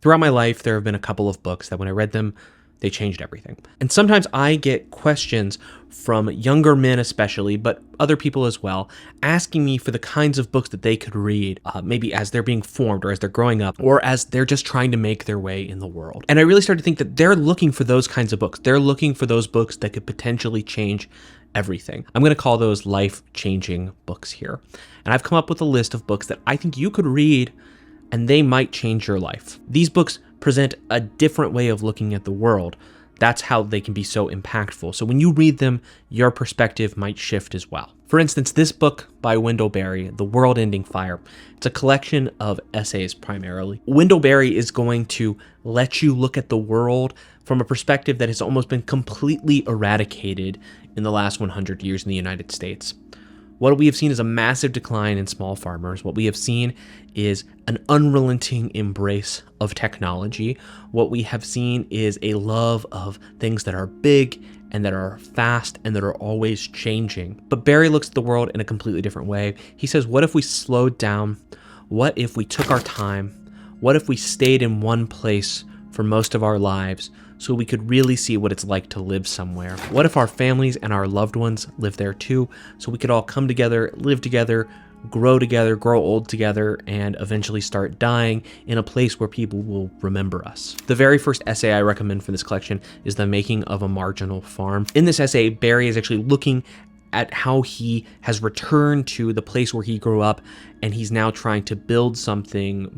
Throughout my life, there have been a couple of books that when I read them, they changed everything. And sometimes I get questions from younger men especially, but other people as well, asking me for the kinds of books that they could read, maybe as they're being formed or as they're growing up, or as they're just trying to make their way in the world. And I really started to think that they're looking for those kinds of books. They're looking for those books that could potentially change everything. I'm going to call those life-changing books here. And I've come up with a list of books that I think you could read and they might change your life. These books present a different way of looking at the world. That's how they can be so impactful. So when you read them, your perspective might shift as well. For instance, this book by Wendell Berry, The World-Ending Fire, it's a collection of essays primarily. Wendell Berry is going to let you look at the world from a perspective that has almost been completely eradicated in the last 100 years in the United States. What we have seen is a massive decline in small farmers. What we have seen is an unrelenting embrace of technology. What we have seen is a love of things that are big and that are fast and that are always changing. But Berry looks at the world in a completely different way. He says, what if we slowed down? What if we took our time? What if we stayed in one place for most of our lives so we could really see what it's like to live somewhere? What if our families and our loved ones live there too, so we could all come together, live together, grow old together, and eventually start dying in a place where people will remember us? The very first essay I recommend for this collection is The Making of a Marginal Farm. In this essay, Berry is actually looking at how he has returned to the place where he grew up, and he's now trying to build something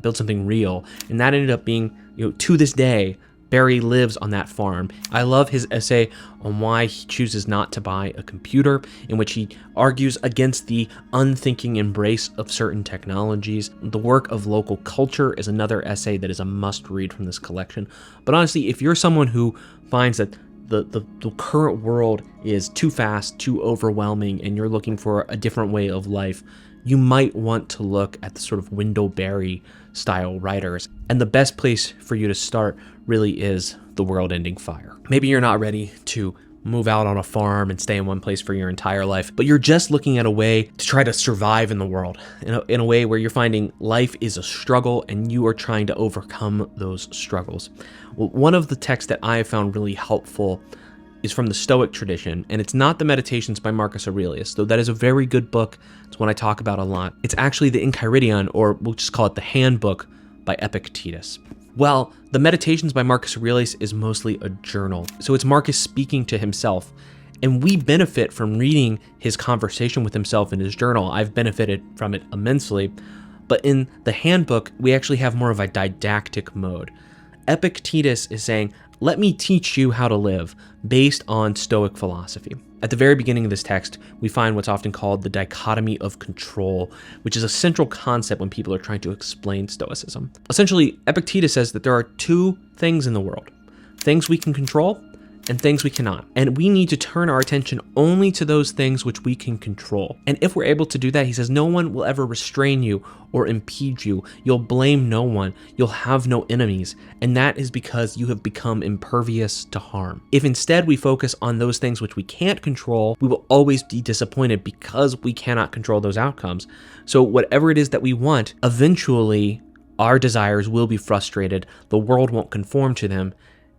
real. And that ended up being, to this day, Berry lives on that farm. I love his essay on why he chooses not to buy a computer, in which he argues against the unthinking embrace of certain technologies. The work of local culture is another essay that is a must-read from this collection. But honestly, if you're someone who finds that the current world is too fast, too overwhelming, and you're looking for a different way of life, you might want to look at the sort of Wendell Berry style writers. And the best place for you to start really is The World-Ending Fire. Maybe you're not ready to move out on a farm and stay in one place for your entire life, but you're just looking at a way to try to survive in the world, in a way where you're finding life is a struggle and you are trying to overcome those struggles. Well, one of the texts that I have found really helpful is from the Stoic tradition, and it's not the Meditations by Marcus Aurelius, though that is a very good book. It's one I talk about a lot. It's actually the Enchiridion, or we'll just call it the Handbook, by Epictetus. Well, the Meditations by Marcus Aurelius is mostly a journal, so it's Marcus speaking to himself, and we benefit from reading his conversation with himself in his journal. I've benefited from it immensely, but in the Handbook, we actually have more of a didactic mode. Epictetus is saying, let me teach you how to live based on Stoic philosophy. At the very beginning of this text, we find what's often called the dichotomy of control, which is a central concept when people are trying to explain Stoicism. Essentially, Epictetus says that there are two things in the world: things we can control and things we cannot. And we need to turn our attention only to those things which we can control. And if we're able to do that, he says, no one will ever restrain you or impede you. You'll blame no one. You'll have no enemies. And that is because you have become impervious to harm. If instead we focus on those things which we can't control, we will always be disappointed because we cannot control those outcomes. So whatever it is that we want, eventually our desires will be frustrated. The world won't conform to them,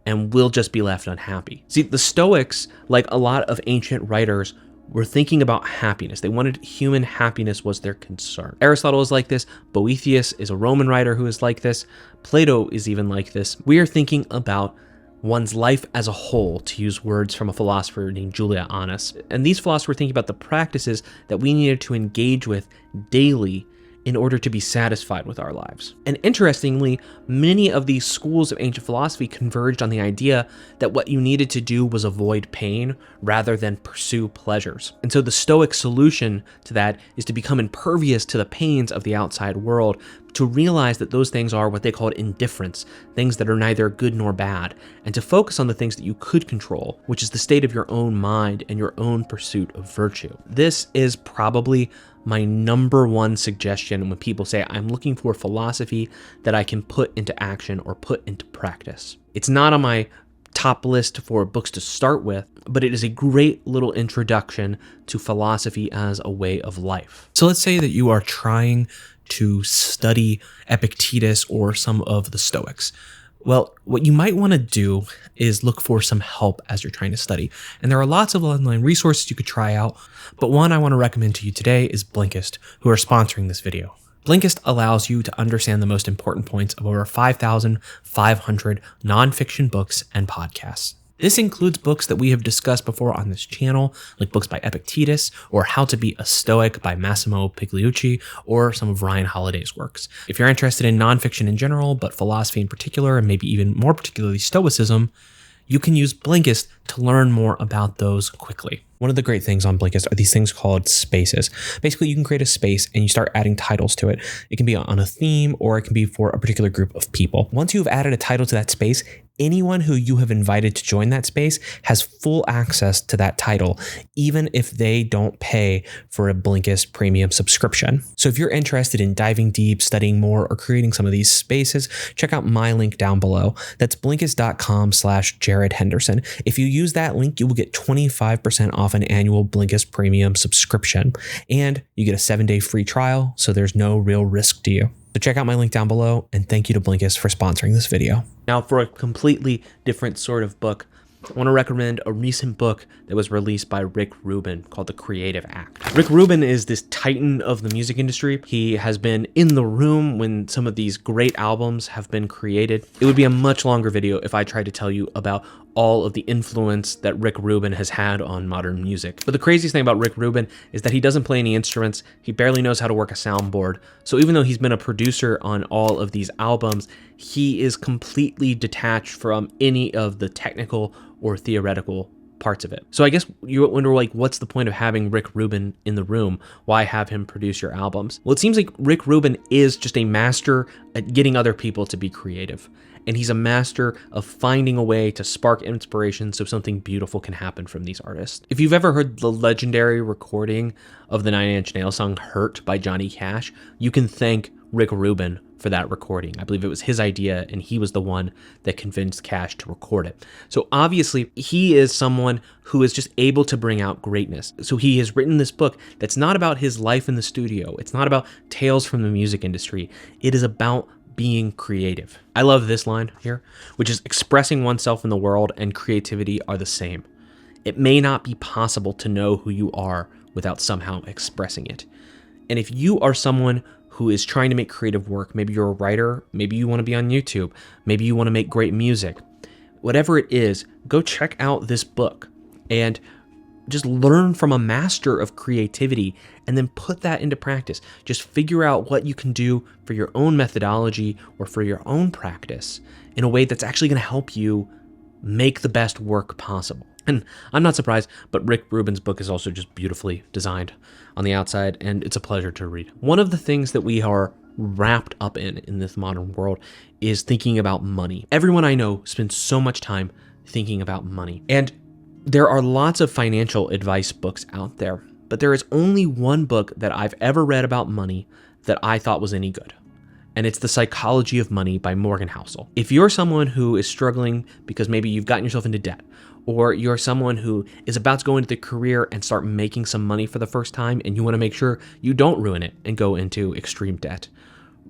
and we'll just be left unhappy. See, the Stoics, like a lot of ancient writers, were thinking about happiness. They wanted human happiness was their concern. Aristotle is like this. Boethius is a Roman writer who is like this. Plato is even like this. We are thinking about one's life as a whole, to use words from a philosopher named Julia Annas. And these philosophers were thinking about the practices that we needed to engage with daily in order to be satisfied with our lives. And interestingly, many of these schools of ancient philosophy converged on the idea that what you needed to do was avoid pain rather than pursue pleasures. And so the Stoic solution to that is to become impervious to the pains of the outside world, to realize that those things are what they called indifference, things that are neither good nor bad, and to focus on the things that you could control, which is the state of your own mind and your own pursuit of virtue. This is probably my number one suggestion when people say, I'm looking for philosophy that I can put into action or put into practice. It's not on my top list for books to start with, but it is a great little introduction to philosophy as a way of life. So let's say that you are trying to study Epictetus or some of the Stoics? Well, what you might want to do is look for some help as you're trying to study. And there are lots of online resources you could try out, but one I want to recommend to you today is Blinkist, who are sponsoring this video. Blinkist allows you to understand the most important points of over 5,500 nonfiction books and podcasts. This includes books that we have discussed before on this channel, like books by Epictetus, or How to Be a Stoic by Massimo Pigliucci, or some of Ryan Holiday's works. If you're interested in nonfiction in general, but philosophy in particular, and maybe even more particularly Stoicism, you can use Blinkist to learn more about those quickly. One of the great things on Blinkist are these things called spaces. Basically, you can create a space and you start adding titles to it. It can be on a theme or it can be for a particular group of people. Once you've added a title to that space, anyone who you have invited to join that space has full access to that title, even if they don't pay for a Blinkist premium subscription. So if you're interested in diving deep, studying more, or creating some of these spaces, check out my link down below. That's Blinkist.com/Jared Henderson. If you use that link, you will get 25% off an annual Blinkist premium subscription, and you get a 7-day free trial, so there's no real risk to you. So check out my link down below, and thank you to Blinkist for sponsoring this video. Now, for a completely different sort of book, I want to recommend a recent book that was released by Rick Rubin called The Creative Act. Rick Rubin is this titan of the music industry. He has been in the room when some of these great albums have been created. It would be a much longer video if I tried to tell you about all of the influence that Rick Rubin has had on modern music. But the craziest thing about Rick Rubin is that he doesn't play any instruments. He barely knows how to work a soundboard. So even though he's been a producer on all of these albums, he is completely detached from any of the technical or theoretical parts of it. So I guess you wonder, like, what's the point of having Rick Rubin in the room? Why have him produce your albums? Well, it seems like Rick Rubin is just a master at getting other people to be creative. And he's a master of finding a way to spark inspiration so something beautiful can happen from these artists. If you've ever heard the legendary recording of the Nine Inch Nails song Hurt by Johnny Cash, you can thank Rick Rubin for that recording. I believe it was his idea, and he was the one that convinced Cash to record it. So obviously, he is someone who is just able to bring out greatness. So he has written this book that's not about his life in the studio. It's not about tales from the music industry. It is about being creative. I love this line here, which is expressing oneself in the world and creativity are the same. It may not be possible to know who you are without somehow expressing it. And if you are someone who is trying to make creative work, maybe you're a writer, maybe you want to be on YouTube, maybe you want to make great music, whatever it is, go check out this book and just learn from a master of creativity and then put that into practice. Just figure out what you can do for your own methodology or for your own practice in a way that's actually going to help you make the best work possible. And I'm not surprised, but Rick Rubin's book is also just beautifully designed on the outside, and it's a pleasure to read. One of the things that we are wrapped up in this modern world is thinking about money. Everyone I know spends so much time thinking about money. And there are lots of financial advice books out there, but there is only one book that I've ever read about money that I thought was any good. And it's The Psychology of Money by Morgan Housel. If you're someone who is struggling because maybe you've gotten yourself into debt, or you're someone who is about to go into the career and start making some money for the first time and you want to make sure you don't ruin it and go into extreme debt,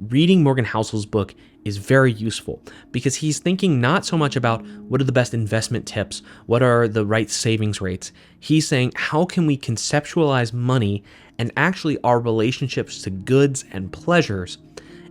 reading Morgan Housel's book is very useful because he's thinking not so much about what are the best investment tips, what are the right savings rates. He's saying, how can we conceptualize money and actually our relationships to goods and pleasures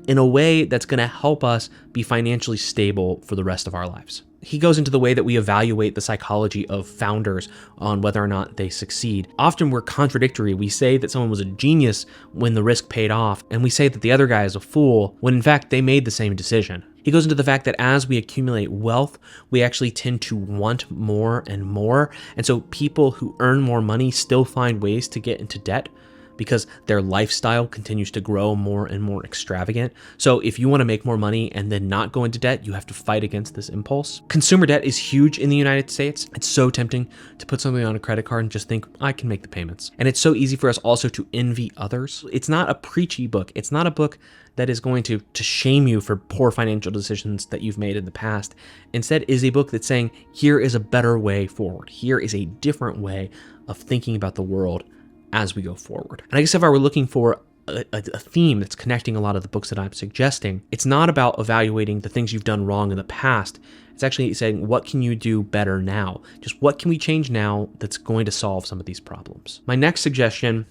in a way that's going to help us be financially stable for the rest of our lives. He goes into the way that we evaluate the psychology of founders on whether or not they succeed. Often we're contradictory. We say that someone was a genius when the risk paid off, and we say that the other guy is a fool when in fact they made the same decision. He goes into the fact that as we accumulate wealth, we actually tend to want more and more. And so people who earn more money still find ways to get into debt because their lifestyle continues to grow more and more extravagant. So if you want to make more money and then not go into debt, you have to fight against this impulse. Consumer debt is huge in the United States. It's so tempting to put something on a credit card and just think, I can make the payments. And it's so easy for us also to envy others. It's not a preachy book. It's not a book that is going to shame you for poor financial decisions that you've made in the past. Instead, it is a book that's saying, here is a better way forward. Here is a different way of thinking about the world as we go forward. And I guess if I were looking for a theme that's connecting a lot of the books that I'm suggesting. It's not about evaluating the things you've done wrong in the past. It's actually saying, what can you do better now? Just what can we change now that's going to solve some of these problems? My next suggestion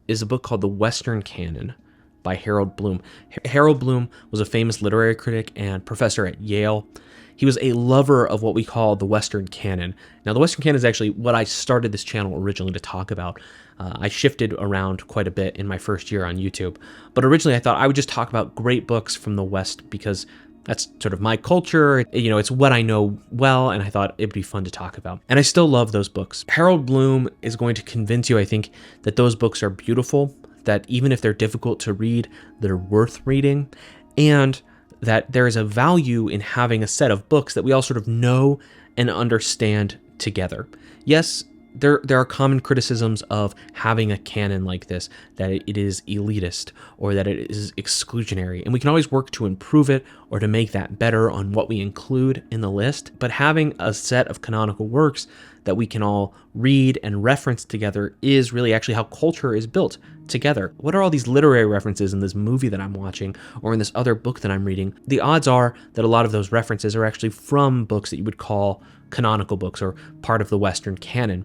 is a book called The Western Canon by Harold Bloom. Harold Bloom was a famous literary critic and professor at Yale. He was a lover of what we call the Western canon. Now, the Western canon is actually what I started this channel originally to talk about. I shifted around quite a bit in my first year on YouTube. But originally, I thought I would just talk about great books from the West because that's sort of my culture. You know, it's what I know well, and I thought it'd be fun to talk about. And I still love those books. Harold Bloom is going to convince you, I think, that those books are beautiful, that even if they're difficult to read, they're worth reading, and that there is a value in having a set of books that we all sort of know and understand together. Yes, there are common criticisms of having a canon like this, that it is elitist or that it is exclusionary, and we can always work to improve it or to make that better on what we include in the list. But having a set of canonical works that we can all read and reference together is really actually how culture is built together. What are all these literary references in this movie that I'm watching or in this other book that I'm reading? The odds are that a lot of those references are actually from books that you would call canonical books or part of the Western canon.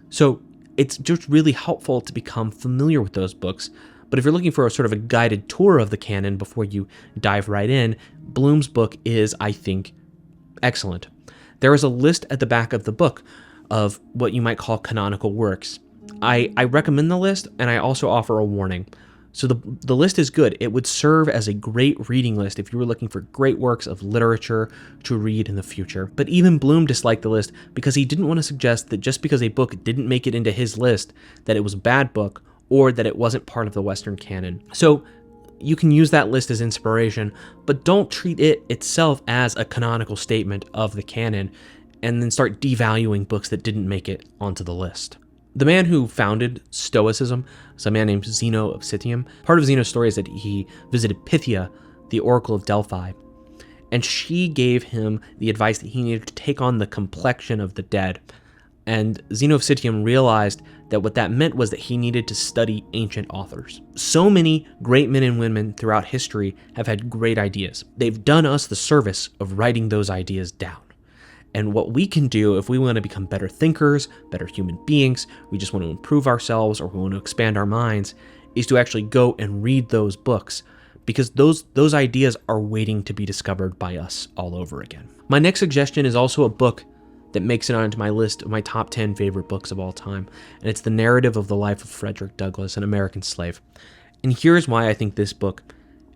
So it's just really helpful to become familiar with those books. But if you're looking for a sort of a guided tour of the canon before you dive right in, Bloom's book is, I think, excellent. There is a list at the back of the book of what you might call canonical works. I recommend the list, and I also offer a warning. So the list is good. It would serve as a great reading list if you were looking for great works of literature to read in the future. But even Bloom disliked the list because he didn't want to suggest that just because a book didn't make it into his list, that it was a bad book or that it wasn't part of the Western canon. So you can use that list as inspiration, but don't treat it itself as a canonical statement of the canon and then start devaluing books that didn't make it onto the list. The man who founded Stoicism is a man named Zeno of Citium. Part of Zeno's story is that he visited Pythia, the oracle of Delphi, and she gave him the advice that he needed to take on the complexion of the dead. And Zeno of Citium realized that what that meant was that he needed to study ancient authors. So many great men and women throughout history have had great ideas. They've done us the service of writing those ideas down. And what we can do if we want to become better thinkers, better human beings, we just want to improve ourselves or we want to expand our minds, is to actually go and read those books, because those ideas are waiting to be discovered by us all over again. My next suggestion is also a book that makes it onto my list of my top 10 favorite books of all time, and it's the narrative of the life of Frederick Douglass, an American slave. And here's why I think this book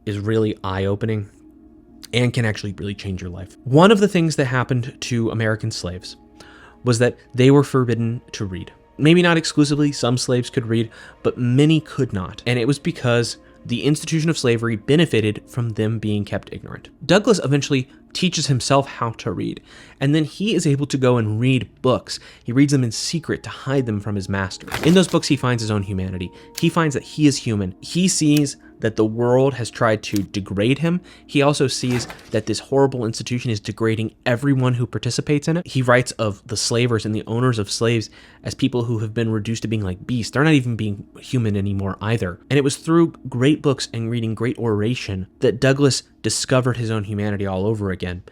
is really eye-opening and can actually really change your life. One of the things that happened to American slaves was that they were forbidden to read. Maybe not exclusively, some slaves could read, but many could not. And it was because the institution of slavery benefited from them being kept ignorant. Douglass eventually teaches himself how to read, and then he is able to go and read books. He reads them in secret to hide them from his master. In those books, he finds his own humanity. He finds that he is human. He sees that the world has tried to degrade him. He also sees that this horrible institution is degrading everyone who participates in it. He writes of the slavers and the owners of slaves as people who have been reduced to being like beasts. They're not even being human anymore either. And it was through great books and reading great oration that Douglass discovered his own humanity all over again.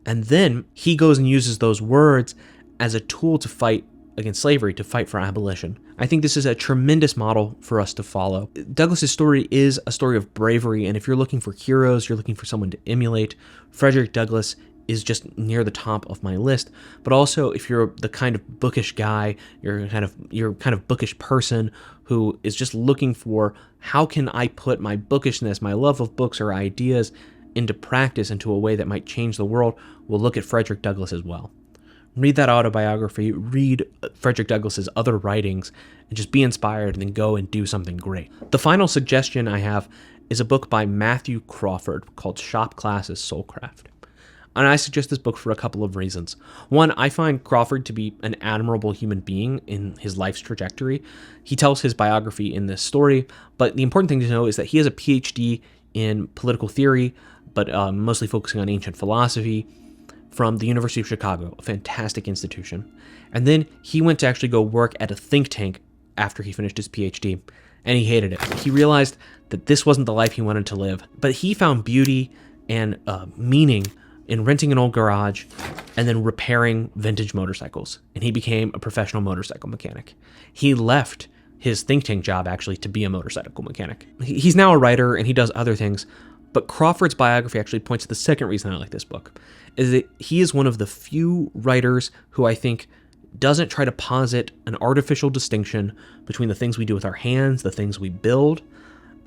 And then he goes and uses those words as a tool to fight against slavery, to fight for abolition. I think this is a tremendous model for us to follow. Douglass's story is a story of bravery, and if you're looking for heroes, you're looking for someone to emulate, Frederick Douglass is just near the top of my list. But also, if you're the kind of bookish guy, you're kind of bookish person who is just looking for how can I put my bookishness, my love of books or ideas into practice, into a way that might change the world, we'll look at Frederick Douglass as well. Read that autobiography, read Frederick Douglass's other writings, and just be inspired and then go and do something great. The final suggestion I have is a book by Matthew Crawford called Shop Class as Soulcraft. And I suggest this book for a couple of reasons. One, I find Crawford to be an admirable human being in his life's trajectory. He tells his biography in this story, but the important thing to know is that he has a PhD in political theory, but mostly focusing on ancient philosophy, from the University of Chicago, a fantastic institution. And then he went to actually go work at a think tank after he finished his PhD. and he hated it. He realized that this wasn't the life he wanted to live, but he found beauty and meaning in renting an old garage and then repairing vintage motorcycles, and he became a professional motorcycle mechanic. He left his think tank job actually to be a motorcycle mechanic. He's now a writer and he does other things, but Crawford's biography actually points to the second reason I like this book, is that he is one of the few writers who I think doesn't try to posit an artificial distinction between the things we do with our hands, the things we build,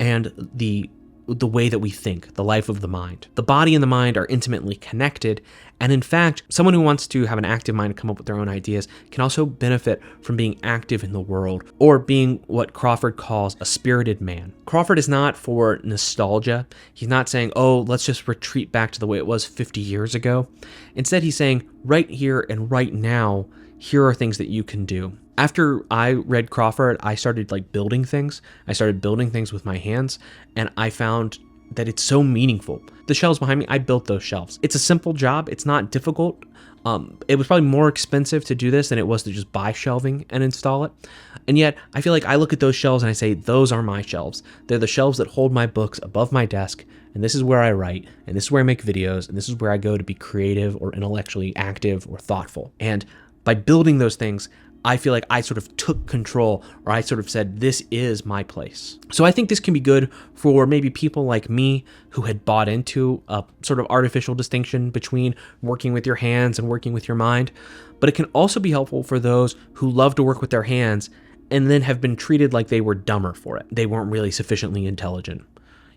and the way that we think, the life of the mind. The body and the mind are intimately connected, and in fact, someone who wants to have an active mind and come up with their own ideas can also benefit from being active in the world, or being what Crawford calls a spirited man. Crawford is not for nostalgia. He's not saying, oh, let's just retreat back to the way it was 50 years ago. Instead, he's saying, right here and right now, here are things that you can do. After I read Crawford, I started building things. I started building things with my hands, and I found that it's so meaningful. The shelves behind me, I built those shelves. It's a simple job. It's not difficult. It was probably more expensive to do this than it was to just buy shelving and install it. And yet, I feel like I look at those shelves and I say, those are my shelves. They're the shelves that hold my books above my desk, and this is where I write, and this is where I make videos, and this is where I go to be creative or intellectually active or thoughtful. And by building those things, I feel like I sort of took control, or I sort of said, this is my place. So I think this can be good for maybe people like me who had bought into a sort of artificial distinction between working with your hands and working with your mind. But it can also be helpful for those who love to work with their hands and then have been treated like they were dumber for it. They weren't really sufficiently intelligent.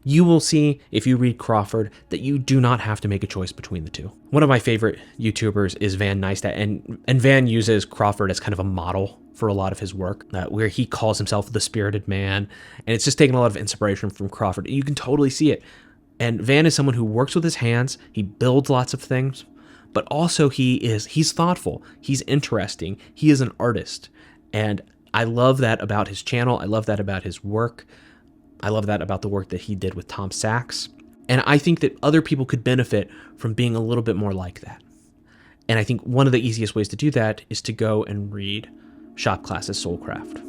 You will see, if you read Crawford, that you do not have to make a choice between the two. One of my favorite YouTubers is Van Neistat, and Van uses Crawford as kind of a model for a lot of his work, where he calls himself the spirited man, and it's just taking a lot of inspiration from Crawford. You can totally see it. And Van is someone who works with his hands, he builds lots of things, but also he's thoughtful, he's interesting, he is an artist. And I love that about his channel, I love that about his work. I love that about the work that he did with Tom Sachs. And I think that other people could benefit from being a little bit more like that. And I think one of the easiest ways to do that is to go and read Shop Class's Soulcraft.